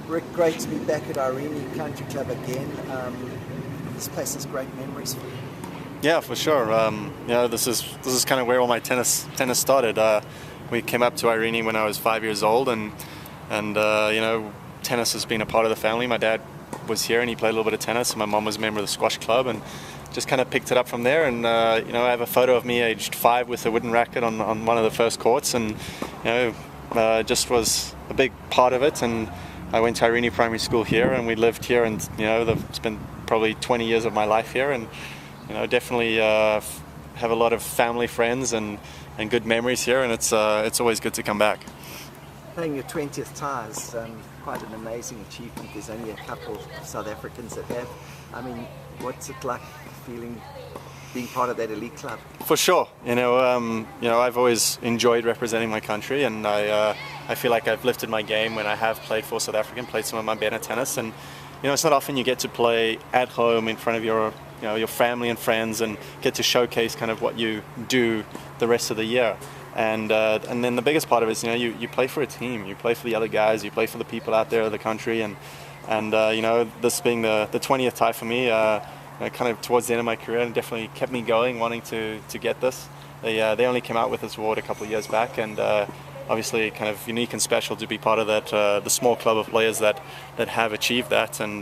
Rick, great to be back at Irene Country Club again. This place has great memories for you. Yeah, for sure. This is kind of where all my tennis started. We came up to Irene when I was 5 years old, and tennis has been a part of the family. My dad was here and he played a little bit of tennis, and my mom was a member of the squash club, and just kind of picked it up from there. And I have a photo of me aged 5 with a wooden racket on one of the first courts, and just was a big part of it. And I went to Irene Primary School here, and we lived here, and it's been probably 20 years of my life here, and definitely have a lot of family, friends, and good memories here, and it's always good to come back. Playing your 20th tie is quite an amazing achievement. There's only a couple of South Africans that have. I mean, what's it like being part of that elite club? For sure. I've always enjoyed representing my country, and I feel like I've lifted my game when I have played for South Africa, played some of my better tennis, and it's not often you get to play at home in front of your family and friends and get to showcase kind of what you do the rest of the year. And then the biggest part of it is you play for a team, you play for the other guys, you play for the people out there of the country, and this being the 20th tie for me, kind of towards the end of my career, and definitely kept me going, wanting to get this. They only came out with this award a couple of years back, and obviously kind of unique and special to be part of that, the small club of players that have achieved that, and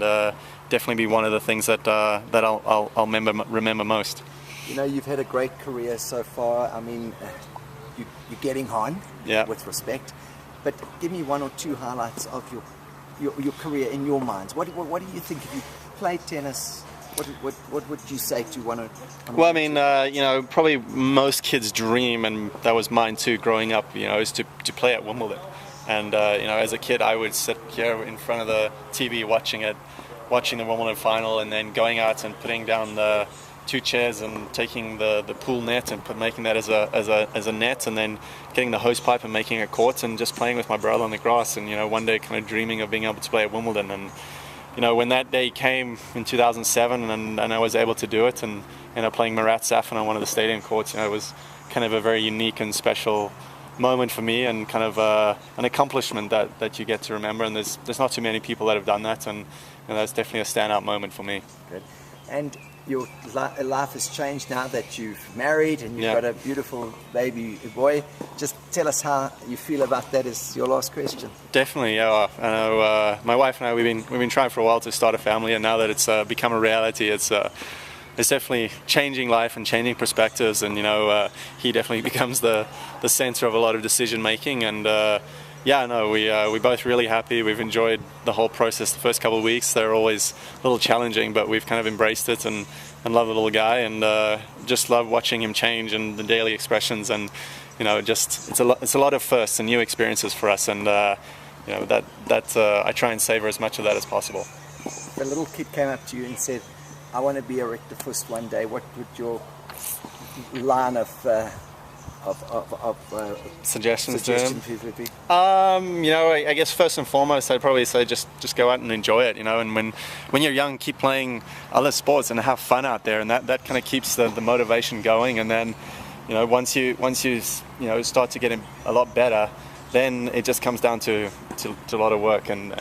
definitely be one of the things that I'll remember most. You've had a great career so far. I mean, you're getting on, with respect, but give me one or two highlights of your career in your minds. What do you think, if you played tennis, what would you say to one? Well, I mean, probably most kids' dream, and that was mine too, growing up, is to play at Wimbledon. And as a kid, I would sit here in front of the TV watching the Wimbledon final, and then going out and putting down the 2 chairs and taking the pool net and making that as a net, and then getting the hose pipe and making a court, and just playing with my brother on the grass, and one day kind of dreaming of being able to play at Wimbledon. And when that day came in 2007, and I was able to do it, and playing Marat Safin on one of the stadium courts, it was kind of a very unique and special moment for me, and kind of an accomplishment that you get to remember. And there's not too many people that have done that, and that's definitely a standout moment for me. Good. And your life has changed now that you've married and you've got a beautiful baby boy. Just tell us how you feel about that as your last question. Definitely, yeah. I know my wife and I, we've been trying for a while to start a family, and now that it's become a reality, it's definitely changing life and changing perspectives, and he definitely becomes the center of a lot of decision making, and we're both really happy. We've enjoyed the whole process. The first couple of weeks, they're always a little challenging, but we've kind of embraced it and love the little guy, and just love watching him change and the daily expressions, and it's a lot of firsts and new experiences for us, and I try and savor as much of that as possible. If a little kid came up to you and said, "I want to be a Rick de Voest one day," what would your line of suggestions be? I guess first and foremost, I'd probably say just go out and enjoy it, and when you're young, keep playing other sports and have fun out there, and that kind of keeps the motivation going. And then once you start to get a lot better, then it just comes down to a lot of work, and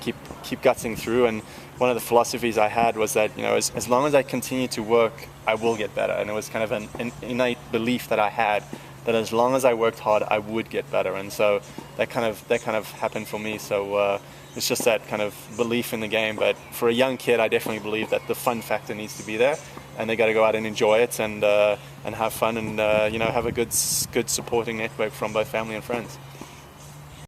keep gutsing through. And one of the philosophies I had was that as long as I continue to work, I will get better. And it was kind of an innate belief that I had, that as long as I worked hard, I would get better. And so that kind of happened for me. So it's just that kind of belief in the game. But for a young kid, I definitely believe that the fun factor needs to be there, and they got to go out and enjoy it, and have fun, and have a good supporting network from both family and friends.